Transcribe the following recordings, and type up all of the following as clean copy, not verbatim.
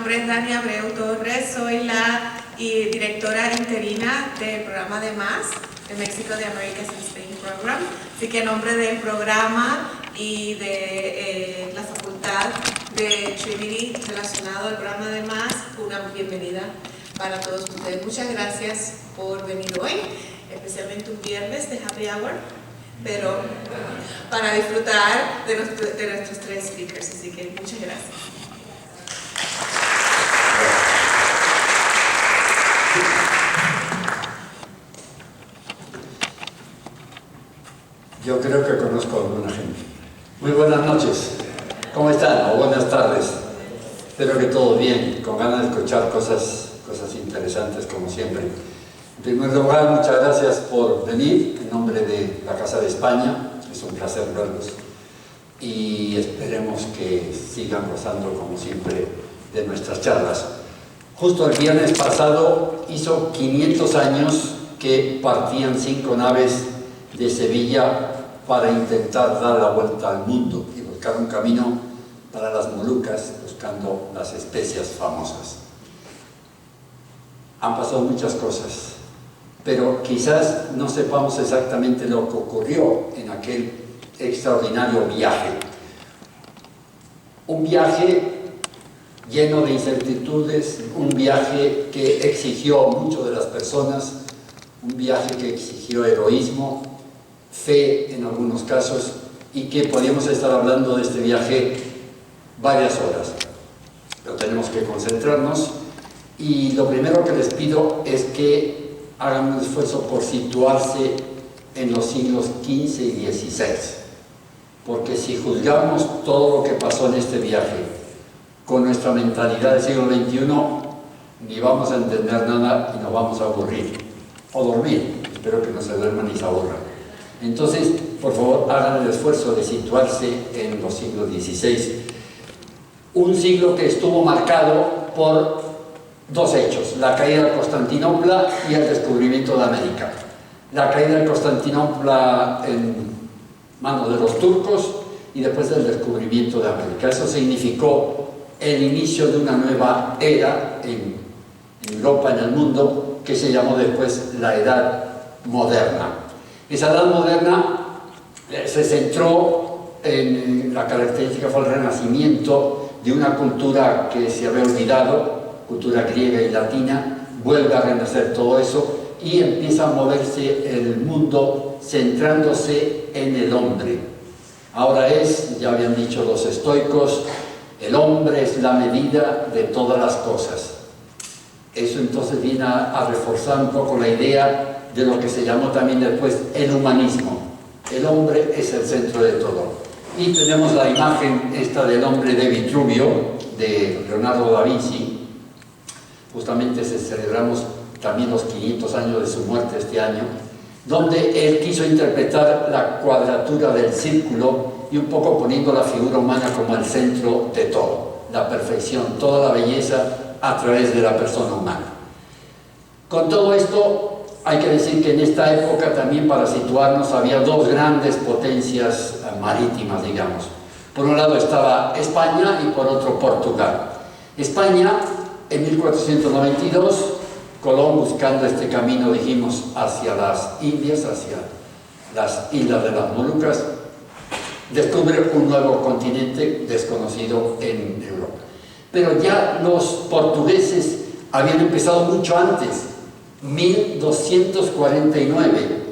nombre es Dani Abreu Torres, soy la directora interina del programa de MAS, de Mexico de Americas and Spain Program. Así que en nombre del programa y de la facultad de Trinity relacionado al programa de MAS, una bienvenida para todos ustedes. Muchas gracias por venir hoy, especialmente un viernes de Happy Hour, pero para disfrutar de nuestros tres speakers. Así que muchas gracias. Yo creo que conozco a alguna gente. Muy buenas noches. ¿Cómo están? O buenas tardes. Espero que todo bien, con ganas de escuchar cosas interesantes como siempre. En primer lugar, muchas gracias por venir en nombre de la Casa de España. Es un placer verlos y esperemos que sigan gozando como siempre de nuestras charlas. Justo el viernes pasado hizo 500 años que partían 5 naves de Sevilla para intentar dar la vuelta al mundo y buscar un camino para las Molucas, buscando las especias famosas. Han pasado muchas cosas, pero quizás no sepamos exactamente lo que ocurrió en aquel extraordinario viaje. Un viaje lleno de incertidudes, un viaje que exigió mucho de las personas, un viaje que exigió heroísmo, fe en algunos casos, y que podríamos estar hablando de este viaje varias horas. Pero tenemos que concentrarnos y lo primero que les pido es que hagan un esfuerzo por situarse en los siglos XV y XVI, porque si juzgamos todo lo que pasó en este viaje con nuestra mentalidad del siglo XXI, ni vamos a entender nada y nos vamos a aburrir o dormir. Espero que no se duerman ni se aburran. Entonces, por favor, hagan el esfuerzo de situarse en los siglos XVI, un siglo que estuvo marcado por dos hechos: la caída de Constantinopla y el descubrimiento de América. La caída de Constantinopla en manos de los turcos y después el descubrimiento de América. Eso significó el inicio de una nueva era en Europa, en el mundo, que se llamó después la Edad Moderna. Esa Edad Moderna se centró en la característica, fue el renacimiento de una cultura que se había olvidado, cultura griega y latina. Vuelve a renacer todo eso y empieza a moverse el mundo centrándose en el hombre. Ahora ya habían dicho los estoicos, el hombre es la medida de todas las cosas. Eso entonces viene a reforzar un poco la idea de lo que se llamó también después el humanismo. El hombre es el centro de todo. Y tenemos la imagen esta del hombre de Vitruvio, de Leonardo da Vinci. Justamente celebramos también los 500 años de su muerte este año, donde él quiso interpretar la cuadratura del círculo y un poco poniendo la figura humana como el centro de todo, la perfección, toda la belleza a través de la persona humana. Con todo esto, hay que decir que en esta época también, para situarnos, había dos grandes potencias marítimas, digamos. Por un lado estaba España y por otro Portugal. España, en 1492, Colón, buscando este camino, dijimos, hacia las Indias, hacia las islas de las Molucas, descubre un nuevo continente desconocido en Europa. Pero ya los portugueses habían empezado mucho antes, 1249.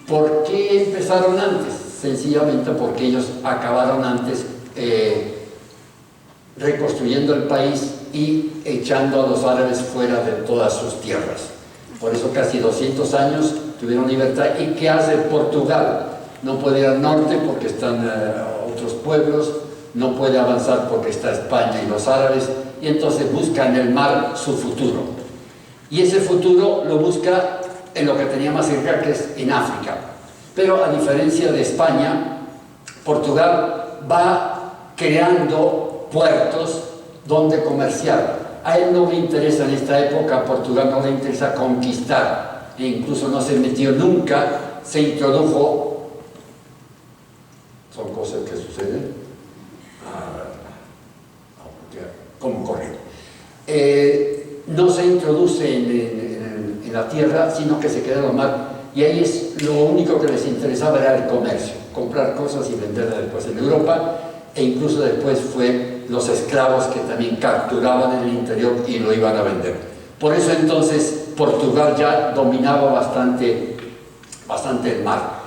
¿Por qué empezaron antes? Sencillamente porque ellos acabaron antes reconstruyendo el país y echando a los árabes fuera de todas sus tierras. Por eso casi 200 años tuvieron libertad. ¿Y qué hace Portugal? No puede ir al norte porque están otros pueblos, no puede avanzar porque está España y los árabes, y entonces busca en el mar su futuro. Y ese futuro lo busca en lo que tenía más cerca, que es en África. Pero a diferencia de España, Portugal va creando puertos donde comerciar. A él no le interesa en esta época, a Portugal no le interesa conquistar, e incluso no se metió nunca, se introdujo. Son cosas que suceden como correcto. no se introduce en la tierra, sino que se queda en el mar, y ahí es lo único que les interesaba era el comercio, comprar cosas y venderlas después en Europa, e incluso después fue los esclavos que también capturaban en el interior y lo iban a vender. Por eso entonces Portugal ya dominaba bastante el mar.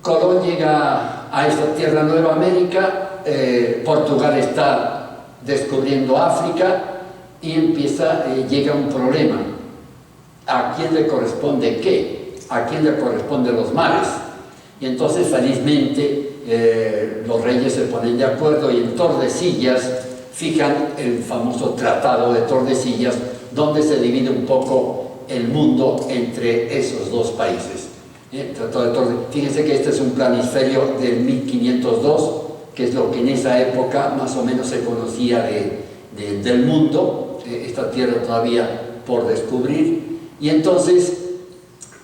Colón llega a esta tierra Nueva América, Portugal está descubriendo África y llega un problema. ¿A quién le corresponde qué? ¿A quién le corresponden los mares? Y entonces felizmente los reyes se ponen de acuerdo y en Tordesillas fijan el famoso Tratado de Tordesillas, donde se divide un poco el mundo entre esos dos países. Tratado de Tordesillas. Fíjense que este es un planisferio del 1502, que es lo que en esa época más o menos se conocía del mundo, esta tierra todavía por descubrir, y entonces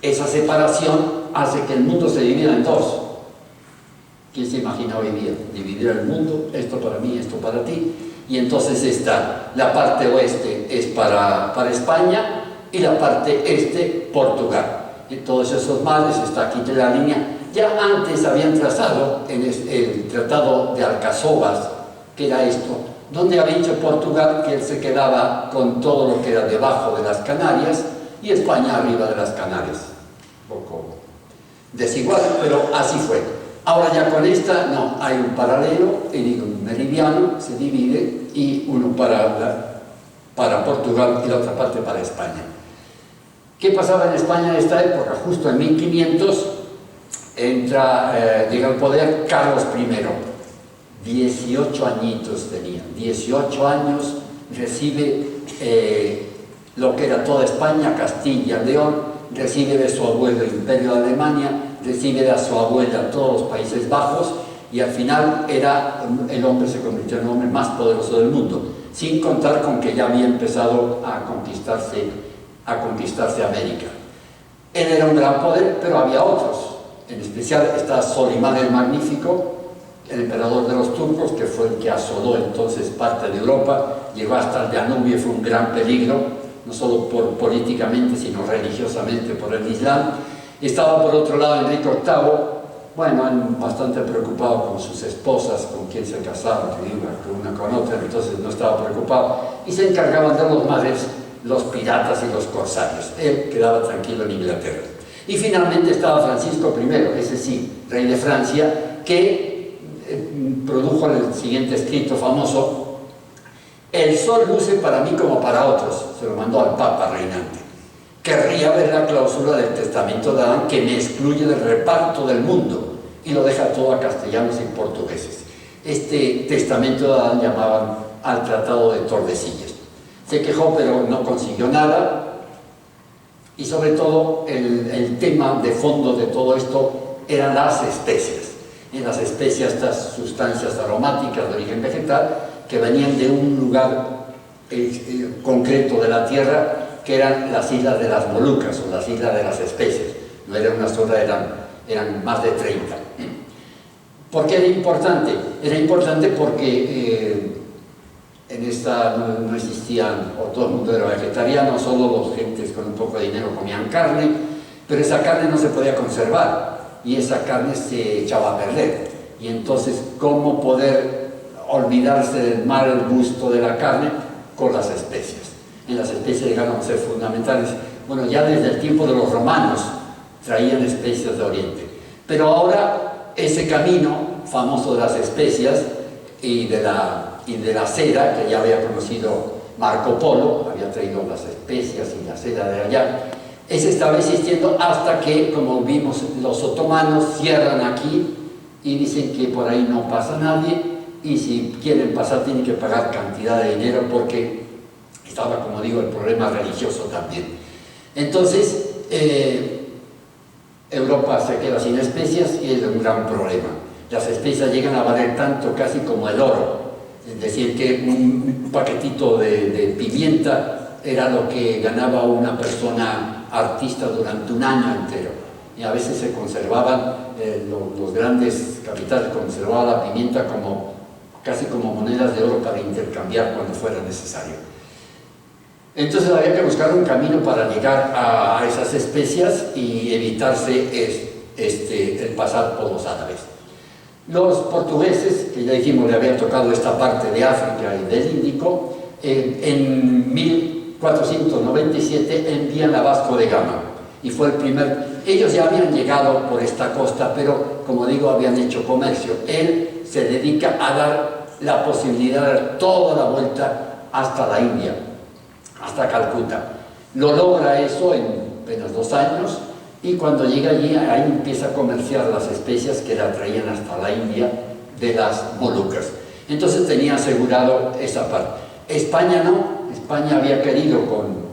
esa separación hace que el mundo se divida en dos. ¿Quién se imagina hoy día? Dividir el mundo, esto para mí, esto para ti, y entonces está la parte oeste es para España y la parte este Portugal. Y todos esos mares, está aquí de la línea, ya antes habían trazado en el Tratado de Alcazovas, que era esto, donde había dicho Portugal que él se quedaba con todo lo que era debajo de las Canarias y España arriba de las Canarias. Un poco desigual, pero así fue. Ahora ya con esta, no, hay un paralelo, un meridiano, se divide, y uno para Portugal y la otra parte para España. ¿Qué pasaba en España en esta época? Justo en 1500 llega al poder Carlos I, 18 añitos tenía, 18 años, recibe lo que era toda España, Castilla, León, recibe de su abuelo el Imperio de Alemania, recibe de su abuela todos los Países Bajos, y al final el hombre se convirtió en el hombre más poderoso del mundo, sin contar con que ya había empezado a conquistarse América. Él era un gran poder, pero había otros. En especial está Solimán el Magnífico, el emperador de los turcos, que fue el que asoló entonces parte de Europa, llegó hasta el Danubio, fue un gran peligro, no solo políticamente, sino religiosamente por el Islam. Estaba por otro lado Enrique VIII, bueno, bastante preocupado con sus esposas, con quien se casaba, que iba una con otra, entonces no estaba preocupado, y se encargaban de los mares los piratas y los corsarios. Él quedaba tranquilo en Inglaterra. Y finalmente estaba Francisco I, ese sí, rey de Francia, que produjo el siguiente escrito famoso: el sol luce para mí como para otros. Se lo mandó al Papa reinante. Querría ver la cláusula del testamento de Adán que me excluye del reparto del mundo y lo deja todo a castellanos y portugueses. Este testamento de Adán llamaban al Tratado de Tordesillas. Se quejó, pero no consiguió nada, y sobre todo el tema de fondo de todo esto eran las especias. En las especias, estas sustancias aromáticas de origen vegetal que venían de un lugar concreto de la tierra, que eran las islas de las Molucas o las islas de las especies. No era una sola, eran más de 30. ¿Por qué era importante? Era importante porque en esta no existían, o todo el mundo era vegetariano, solo los gentes con un poco de dinero comían carne, pero esa carne no se podía conservar y esa carne se echaba a perder. Y entonces, ¿cómo poder olvidarse del mal gusto de la carne? Con las especias. En las especias llegaron a ser fundamentales. Bueno, ya desde el tiempo de los romanos traían especias de Oriente. Pero ahora ese camino famoso de las especias y de la seda, que ya había conocido Marco Polo, había traído las especias y la seda de allá, ese estaba existiendo hasta que, como vimos, los otomanos cierran aquí y dicen que por ahí no pasa nadie, y si quieren pasar tienen que pagar cantidad de dinero, porque estaba, como digo, el problema religioso también. Entonces, Europa se queda sin especias y es un gran problema. Las especias llegan a valer tanto casi como el oro. Es decir, que un paquetito de pimienta era lo que ganaba una persona artista durante un año entero. Y a veces se conservaban, los grandes capitales conservaban la pimienta como casi como monedas de oro para intercambiar cuando fuera necesario. Entonces había que buscar un camino para llegar a esas especias y evitarse el pasar por los árabes. Los portugueses, que ya dijimos le habían tocado esta parte de África y del Índico, en 1497 envían a Vasco de Gama y fue el primer. Ellos ya habían llegado por esta costa, pero como digo, habían hecho comercio. Él se dedica a dar la posibilidad de dar toda la vuelta hasta la India, hasta Calcuta. Lo logra eso en apenas 2 años y cuando llega allí, ahí empieza a comerciar las especias que la traían hasta la India de las Molucas. Entonces tenía asegurado esa parte. España no, España había querido con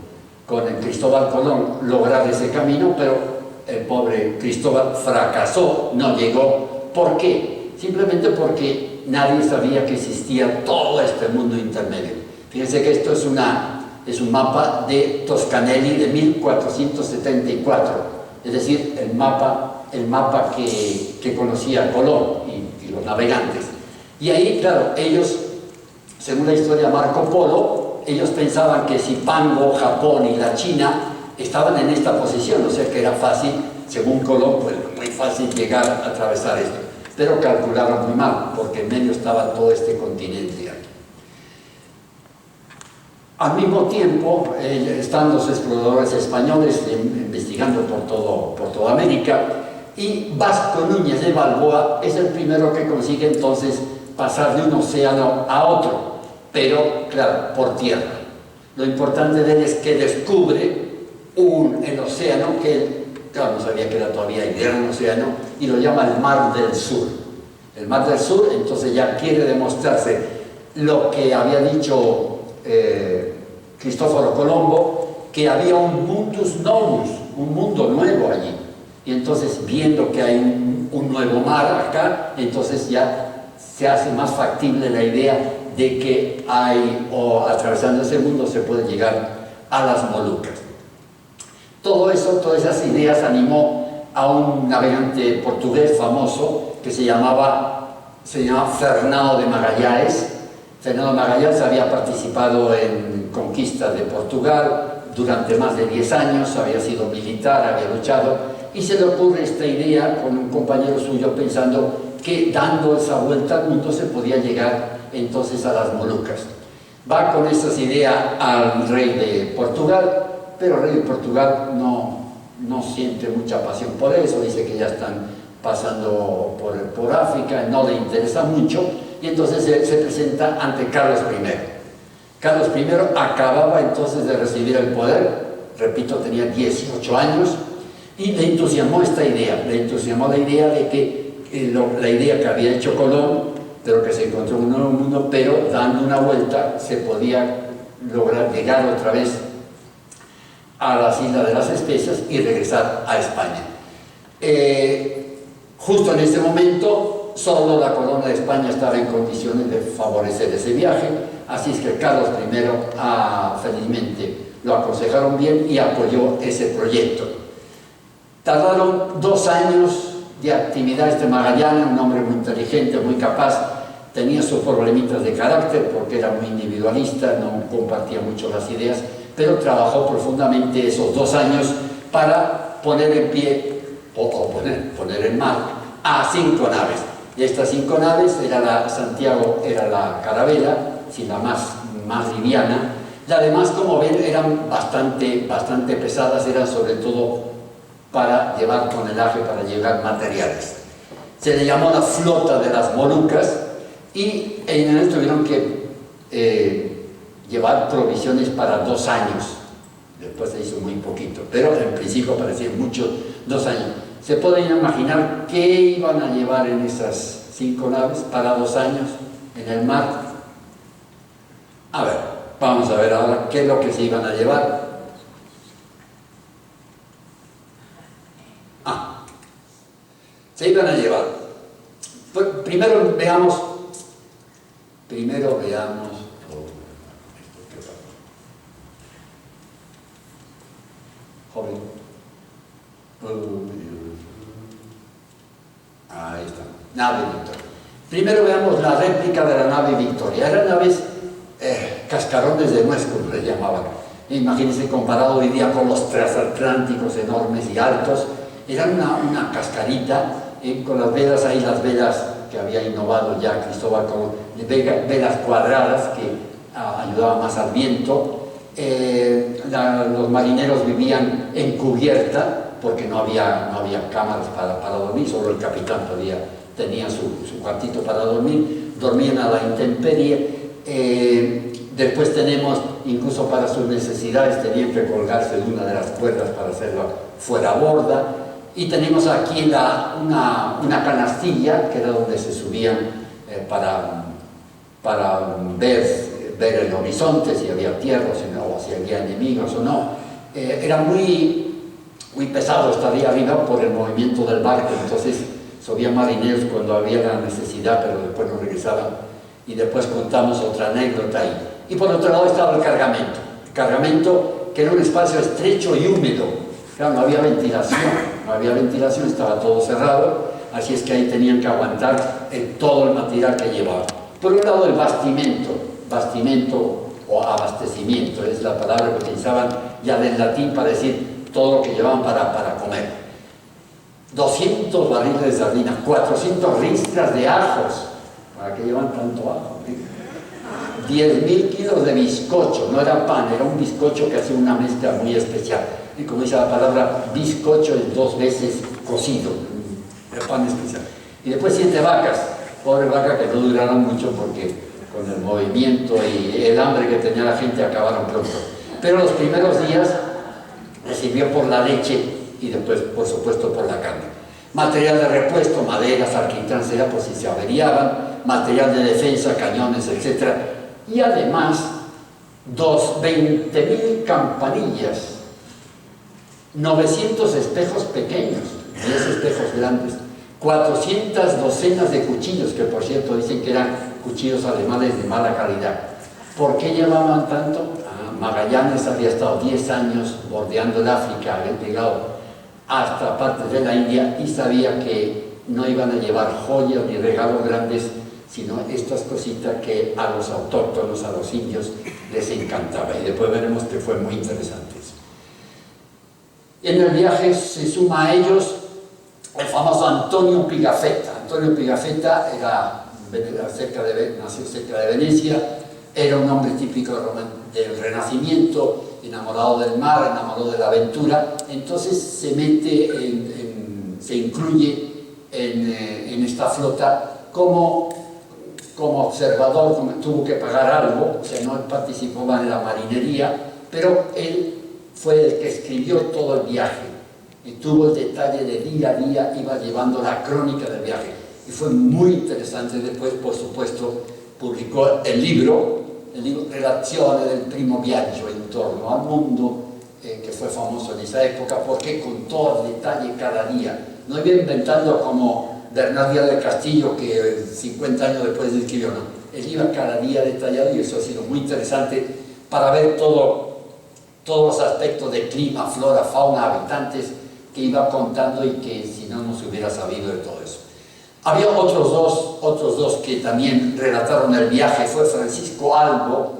el Cristóbal Colón lograr ese camino, pero el pobre Cristóbal fracasó, no llegó. ¿Por qué? Simplemente porque nadie sabía que existía todo este mundo intermedio. Fíjense que esto es un mapa de Toscanelli de 1474, es decir, el mapa que conocía Colón y los navegantes. Y ahí, claro, ellos, según la historia de Marco Polo, ellos pensaban que Zipango, Japón y la China estaban en esta posición, o sea que era fácil, según Colón, pues muy fácil llegar a atravesar esto. Pero calcularon muy mal, porque en medio estaba todo este continente aquí. Al mismo tiempo, están los exploradores españoles investigando por toda América, y Vasco Núñez de Balboa es el primero que consigue entonces pasar de un océano a otro, pero claro, por tierra. Lo importante de él es que descubre el océano que él, claro, no sabía que era todavía el gran océano, y lo llama el Mar del Sur. El Mar del Sur, entonces ya quiere demostrarse lo que había dicho Cristóforo Colombo, que había un mundus novus, un mundo nuevo allí. Y entonces, viendo que hay un nuevo mar acá, entonces ya se hace más factible la idea de que atravesando ese mundo se puede llegar a las Molucas. Todo eso, todas esas ideas animó a un navegante portugués famoso que se llamaba Fernão de Magallanes. Fernão de Magallanes había participado en conquista de Portugal durante más de 10 años, había sido militar, había luchado, y se le ocurre esta idea con un compañero suyo pensando que dando esa vuelta al mundo se podía llegar entonces a las Molucas. Va con esas ideas al rey de Portugal, pero el rey de Portugal no siente mucha pasión por eso, dice que ya están pasando por África, no le interesa mucho, y entonces él se presenta ante Carlos I. Carlos I acababa entonces de recibir el poder, repito, tenía 18 años, y le entusiasmó esta idea, le entusiasmó la idea de que la idea que había hecho Colón, pero que se encontró un nuevo mundo, pero dando una vuelta se podía lograr llegar otra vez a las Islas de las Especias y regresar a España. Justo en este momento, solo la corona de España estaba en condiciones de favorecer ese viaje, así es que Carlos I, felizmente, lo aconsejaron bien y apoyó ese proyecto. Tardaron 2 años de actividad Magallanes, un hombre muy inteligente, muy capaz, tenía sus problemitas de carácter porque era muy individualista, no compartía mucho las ideas, pero trabajó profundamente esos 2 años para poner en pie, poner en mar, a 5 naves. Y estas 5 naves, Santiago era la carabela, sí, la más liviana. Las demás, como ven, eran bastante pesadas, eran sobre todo para llevar tonelaje, para llevar materiales. Se le llamó la flota de las Molucas y en él tuvieron que llevar provisiones para 2 años. Después se hizo muy poquito, pero en principio parecían mucho, 2 años. ¿Se pueden imaginar qué iban a llevar en esas 5 naves para 2 años en el mar? A ver, vamos a ver ahora qué es lo que se iban a llevar. Se iban a llevar. Pues, primero veamos. Joven. Ahí está. Nave, doctor. Primero veamos la réplica de la nave Victoria. Eran naves cascarones de nuez, como les llamaban. Imagínense comparado hoy día con los transatlánticos enormes y altos. Era una cascarita con las velas ahí, las velas que había innovado ya Cristóbal Colón, velas cuadradas que ayudaban más al viento. Los marineros vivían en cubierta porque no había cámaras para dormir, solo el capitán tenía su cuartito para dormir, dormían a la intemperie. Después tenemos, incluso para sus necesidades, tenían que colgarse de una de las cuerdas para hacerla fuera borda. Y tenemos aquí una canastilla, que era donde se subían para ver el horizonte, si había tierra o si había enemigos o no. Era muy pesado estar ahí arriba por el movimiento del barco, entonces subían marineros cuando había la necesidad, pero después no regresaban. Y después contamos otra anécdota ahí. Y por otro lado estaba el cargamento, que era un espacio estrecho y húmedo. Claro, no había ventilación, estaba todo cerrado, así es que ahí tenían que aguantar todo el material que llevaban. Por un lado el bastimento o abastecimiento, es la palabra que utilizaban ya del latín para decir todo lo que llevaban para comer. 200 barriles de sardinas, 400 ristras de ajos. ¿Para qué llevan tanto ajo? 10.000 kilos de bizcocho, no era pan, era un bizcocho que hacía una mezcla muy especial. Y como dice la palabra, bizcocho es 2 veces cocido, el pan especial. Y después 7 vacas, pobre vaca que no duraron mucho porque con el movimiento y el hambre que tenía la gente acabaron pronto. Pero los primeros días les sirvió por la leche y después, por supuesto, por la carne. Material de repuesto, maderas, alquitrán, cera, por si se averiaban, material de defensa, cañones, etc. Y además, 20.000 campanillas, 900 espejos pequeños, 10 espejos grandes, 400 docenas de cuchillos, que por cierto dicen que eran cuchillos alemanes de mala calidad. ¿Por qué llevaban tanto? Magallanes había estado 10 años bordeando el África, había llegado hasta partes de la India y sabía que no iban a llevar joyas ni regalos grandes, sino estas cositas que a los autóctonos, a los indios, les encantaba. Y después veremos que fue muy interesante eso. En el viaje se suma a ellos el famoso Antonio Pigafetta. Antonio Pigafetta nació cerca de Venecia, era un hombre típico del Renacimiento, enamorado del mar, enamorado de la aventura, entonces se se incluye en esta flota como observador, tuvo que pagar algo, o sea, no participaba en la marinería, pero él fue el que escribió todo el viaje y tuvo el detalle de día a día, iba llevando la crónica del viaje y fue muy interesante. Después, por supuesto, publicó el libro Relazione del primo viaggio intorno al mundo, que fue famoso en esa época porque contó el detalle cada día, no iba inventando como Bernal Díaz del Castillo, que 50 años después escribió, no, él iba cada día detallado y eso ha sido muy interesante para ver todos los aspectos de clima, flora, fauna, habitantes que iba contando y que si no se hubiera sabido de todo eso. Había otros dos que también relataron el viaje, fue Francisco Albo,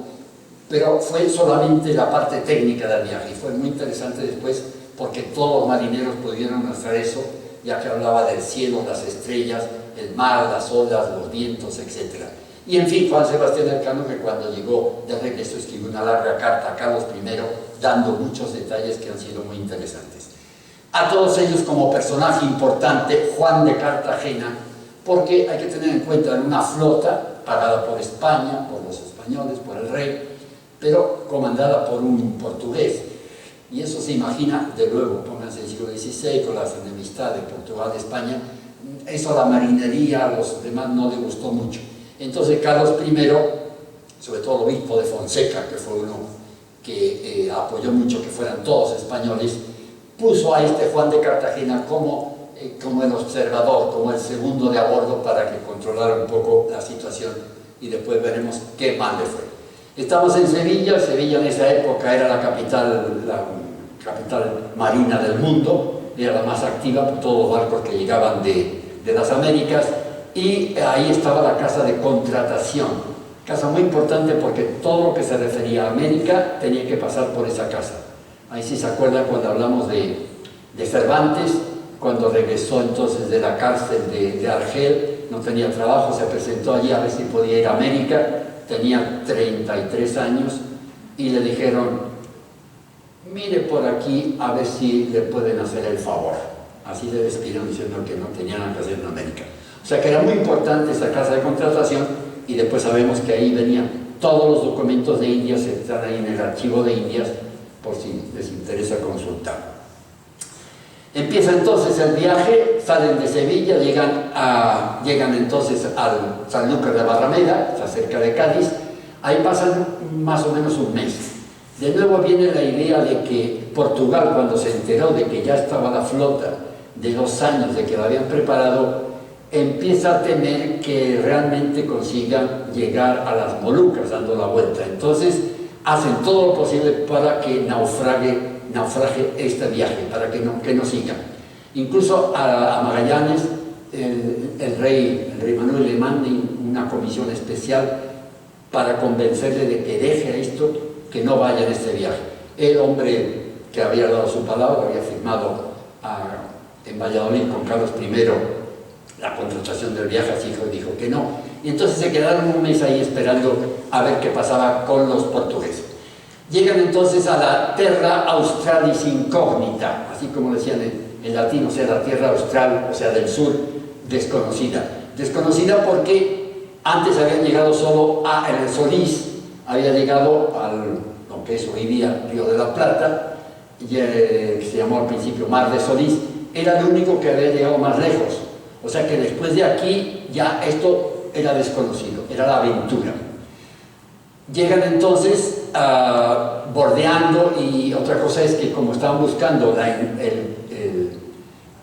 pero fue solamente la parte técnica del viaje y fue muy interesante después porque todos los marineros pudieron hacer eso, ya que hablaba del cielo, las estrellas, el mar, las olas, los vientos, etc. Y en fin, Juan Sebastián Elcano, que cuando llegó de regreso escribió una larga carta a Carlos I, dando muchos detalles que han sido muy interesantes. A todos ellos como personaje importante, Juan de Cartagena, porque hay que tener en cuenta una flota pagada por España, por los españoles, por el rey, pero comandada por un portugués. Y eso se imagina, de luego, pónganse el siglo XVI, con las enemistades de Portugal y España, eso a la marinería, a los demás no le gustó mucho. Entonces Carlos I, sobre todo el obispo de Fonseca, que fue uno que apoyó mucho que fueran todos españoles, puso a este Juan de Cartagena como el observador, como el segundo de a bordo para que controlara un poco la situación y después veremos qué mal le fue. Estamos en Sevilla. Sevilla en esa época era la capital marina del mundo, era la más activa por todos los barcos que llegaban de las Américas y ahí estaba la casa de contratación. Casa muy importante porque todo lo que se refería a América tenía que pasar por esa casa. Ahí sí se acuerdan cuando hablamos de Cervantes, cuando regresó entonces de la cárcel de Argel, no tenía trabajo, se presentó allí a ver si podía ir a América, tenía 33 años y le dijeron: mire por aquí a ver si le pueden hacer el favor. Así le despidieron diciendo que no tenían nada que hacer en América. O sea que era muy importante esa casa de contratación, y después sabemos que ahí venían todos los documentos de Indias, están ahí en el archivo de Indias, por si les interesa consultar. Empieza entonces el viaje, salen de Sevilla, llegan entonces al Sanlúcar de Barrameda, está cerca de Cádiz, ahí pasan más o menos un mes. De nuevo viene la idea de que Portugal, cuando se enteró de que ya estaba la flota de 2 años, de que la habían preparado, empieza a temer que realmente consigan llegar a las Molucas dando la vuelta. Entonces hacen todo lo posible para que naufrague este viaje, para que no sigan. Incluso a Magallanes, el rey Manuel le manda una comisión especial para convencerle de que deje esto, que no vaya en este viaje. El hombre que había dado su palabra, había firmado en Valladolid con Carlos I la contratación del viaje, así dijo que no. Y entonces se quedaron un mes ahí esperando a ver qué pasaba con los portugueses. Llegan entonces a la Terra Australis Incógnita, así como decían en latín, o sea, la tierra austral, o sea, del sur, desconocida. Desconocida porque antes habían llegado solo a el Solís, había llegado lo que es hoy día Río de la Plata, que se llamó al principio Mar de Solís, era el único que había llegado más lejos. O sea que después de aquí ya esto era desconocido, era la aventura. Llegan entonces bordeando, y otra cosa es que como estaban buscando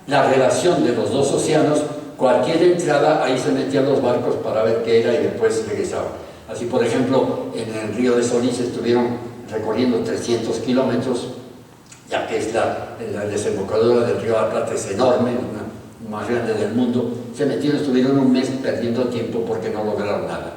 la relación de los dos océanos, cualquier entrada ahí se metían los barcos para ver qué era y después regresaban. Así, por ejemplo, en el río de Solís estuvieron recorriendo 300 kilómetros, ya que es la desembocadura del río de la Plata, es enorme, más grande del mundo. Se metieron, estuvieron un mes perdiendo tiempo porque no lograron nada.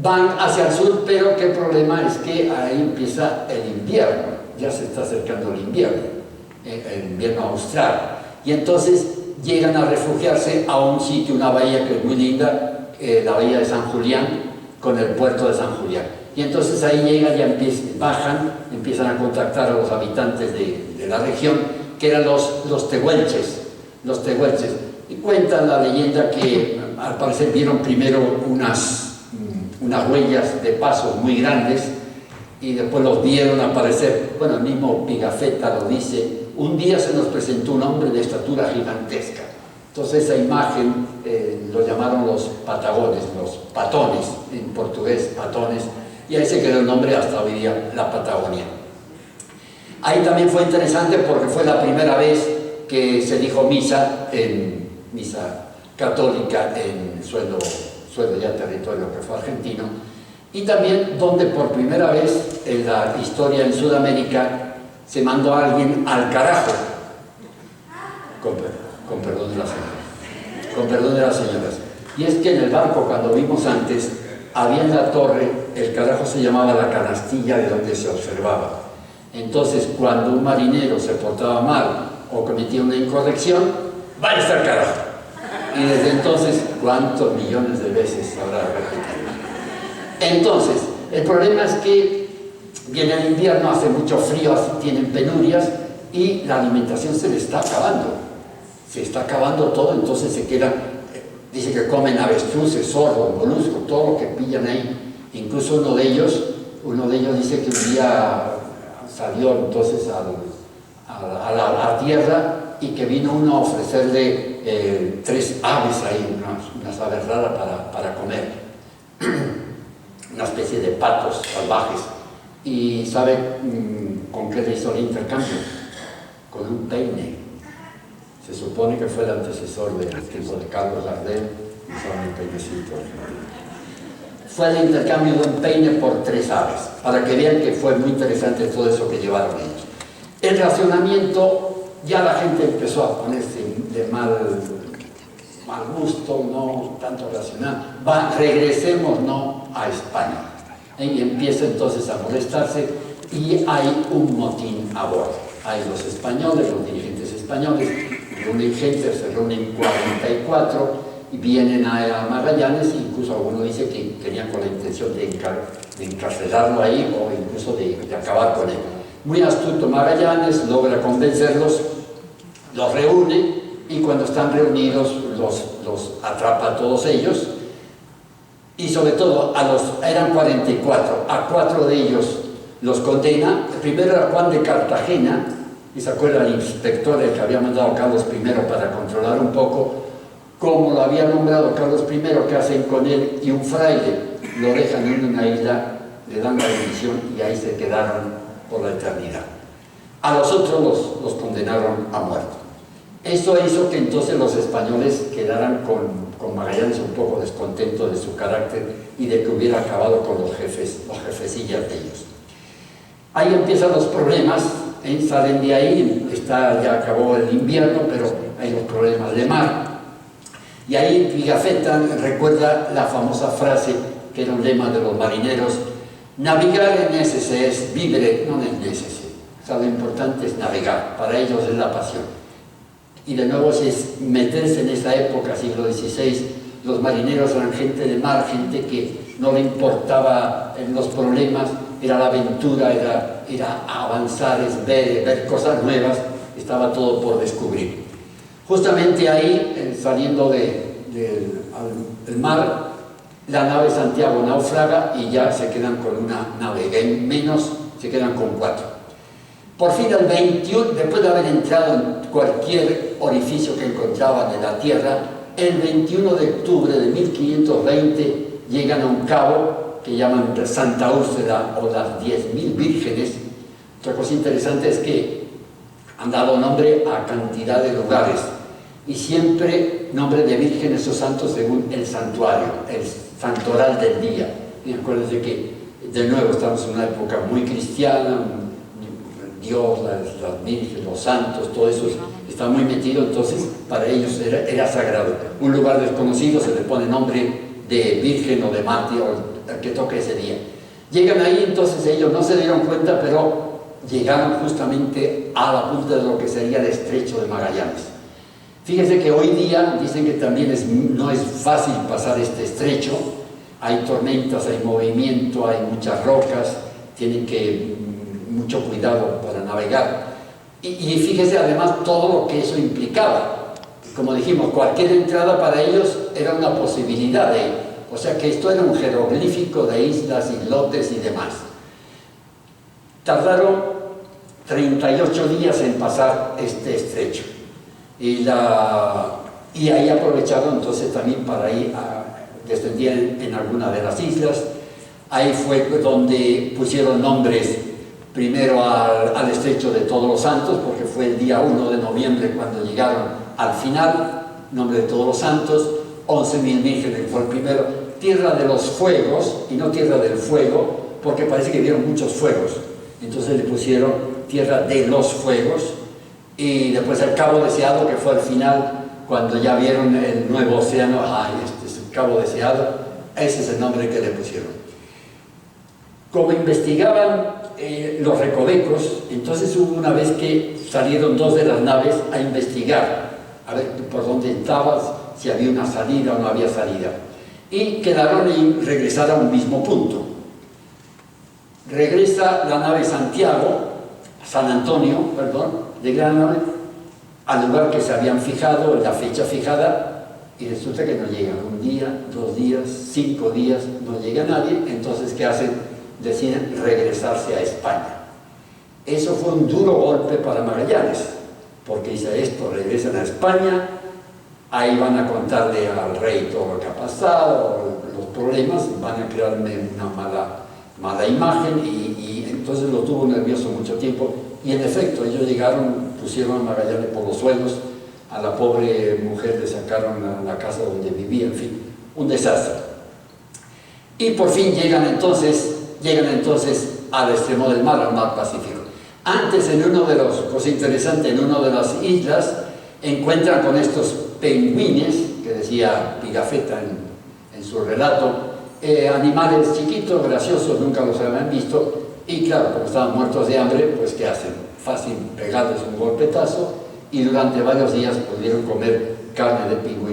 Van hacia el sur, pero qué problema es que ahí empieza el invierno, ya se está acercando el invierno austral, y entonces llegan a refugiarse a un sitio, una bahía que es muy linda, la bahía de San Julián, con el puerto de San Julián. Y entonces ahí llegan, ya bajan, empiezan a contactar a los habitantes de la región, que eran los tehuelches. Y cuentan la leyenda que al parecer vieron primero unas huellas de pasos muy grandes, y después los vieron aparecer. Bueno, el mismo Pigafetta lo dice: un día se nos presentó un hombre de estatura gigantesca. Entonces esa imagen lo llamaron los patagones, los patones, en portugués, patones, y ahí se quedó el nombre hasta hoy día, la Patagonia. Ahí también fue interesante porque fue la primera vez que se dijo misa católica en suelo ya territorio que fue argentino, y también donde por primera vez en la historia en Sudamérica se mandó a alguien al carajo, con perdón de las señoras. Y es que en el barco, cuando vimos antes, había en la torre, el carajo se llamaba la canastilla de donde se observaba. Entonces, cuando un marinero se portaba mal o cometía una incorrección, ¡váyase al carajo! Y desde entonces, ¿cuántos millones de veces habrá repetido? Entonces, el problema es que viene el invierno, hace mucho frío, tienen penurias, y la alimentación se le está acabando. Se está acabando todo, entonces se quedan, dice que comen avestruces, zorros, moluscos, todo lo que pillan ahí. Incluso uno de ellos dice que un día salió entonces a la tierra, y que vino uno a ofrecerle 3 aves ahí, unas aves raras para comer, una especie de patos salvajes. ¿Y sabe con qué le hizo el intercambio? Con un peine. Se supone que fue el antecesor del tiempo de Carlos Gardel, usaban el peinecito. Fue el intercambio de un peine por 3 aves, para que vean que fue muy interesante todo eso que llevaron ellos. El racionamiento, ya la gente empezó a ponerse de mal mal gusto, no tanto racional, regresemos no a España. Y empieza entonces a molestarse y hay un motín a bordo. Hay los españoles, los dirigentes españoles, reúnen gente, se reúnen 44 y vienen a Magallanes, incluso alguno dice que tenían con la intención de encarcelarlo ahí o incluso de acabar con él. Muy astuto Magallanes, logra convencerlos, los reúne y cuando están reunidos los atrapa a todos ellos y sobre todo eran 44, a 4 de ellos los condena. El primero era Juan de Cartagena, y se acuerda el inspector el que había mandado Carlos I para controlar un poco cómo lo había nombrado Carlos I, qué hacen con él, y un fraile lo dejan en una isla, le dan la bendición y ahí se quedaron por la eternidad. A los otros los condenaron a muerte. Eso hizo que entonces los españoles quedaran con Magallanes un poco descontentos de su carácter y de que hubiera acabado con los jefecillas de ellos. Ahí empiezan los problemas, salen de ahí, ya acabó el invierno, pero hay los problemas de mar. Y ahí Pigafetta recuerda la famosa frase que era un lema de los marineros: navegar en necese es vivere, no es necese. O sea, lo importante es navegar, para ellos es la pasión. Y de nuevo es meterse en esa época, siglo XVI, los marineros eran gente de mar, gente que no le importaba los problemas, era la aventura, era avanzar, es ver cosas nuevas, estaba todo por descubrir. Justamente ahí, saliendo del mar, la nave Santiago naufraga y ya se quedan con una nave, menos se quedan con 4. Por fin el 21, después de haber entrado en cualquier orificio que encontraban en la tierra, el 21 de octubre de 1520 llegan a un cabo que llaman Santa Úrsula o las 10.000 vírgenes. Otra cosa interesante es que han dado nombre a cantidad de lugares y siempre nombre de vírgenes o santos según el santuario, el santoral del día. Y acuérdense que de nuevo estamos en una época muy cristiana, Dios, las vírgenes, los santos, todo eso está muy metido, entonces para ellos era sagrado. Un lugar desconocido se le pone nombre de virgen o de mártir o el que toque ese día. Llegan ahí, entonces ellos no se dieron cuenta, pero llegaron justamente a la punta de lo que sería el estrecho de Magallanes. Fíjense que hoy día dicen que también no es fácil pasar este estrecho, hay tormentas, hay movimiento, hay muchas rocas, tienen mucho cuidado para navegar. Y fíjese además todo lo que eso implicaba. Como dijimos, cualquier entrada para ellos era una posibilidad o sea que esto era un jeroglífico de islas, islotes y demás. Tardaron 38 días en pasar este estrecho. Y ahí aprovecharon entonces también para ir descendían en alguna de las islas. Ahí fue donde pusieron nombres primero al estrecho de Todos los Santos, porque fue el día 1 de noviembre cuando llegaron al final, nombre de Todos los Santos, 11.000 vírgenes fue el primero, Tierra de los Fuegos, y no Tierra del Fuego, porque parece que vieron muchos fuegos, entonces le pusieron Tierra de los Fuegos, y después el Cabo Deseado, que fue al final, cuando ya vieron el nuevo océano, este es el Cabo Deseado, ese es el nombre que le pusieron. Como investigaban los recovecos, entonces hubo una vez que salieron 2 de las naves a investigar, a ver por dónde estabas, si había una salida o no había salida, y quedaron en regresar a un mismo punto. Regresa la nave San Antonio, de Granada, al lugar que se habían fijado, en la fecha fijada, y resulta que no llegan 1 día, 2 días, 5 días, no llega nadie. Entonces, ¿qué hacen? Deciden regresarse a España. Eso fue un duro golpe para Magallanes, porque dice esto, regresan a España, ahí van a contarle al rey todo lo que ha pasado, los problemas, van a crearme una mala imagen, y entonces lo tuvo nervioso mucho tiempo. Y en efecto, ellos llegaron, pusieron a Magallanes por los suelos, a la pobre mujer le sacaron a la casa donde vivía, en fin, un desastre. Y por fin llegan entonces al extremo del mar, al mar Pacífico. Antes, cosa interesante, en una de las islas, encuentran con estos pingüines, que decía Pigafetta en su relato, animales chiquitos, graciosos, nunca los habían visto, y claro, como estaban muertos de hambre, pues ¿qué hacen? Fácil pegarles un golpetazo, y durante varios días pudieron comer carne de pingüino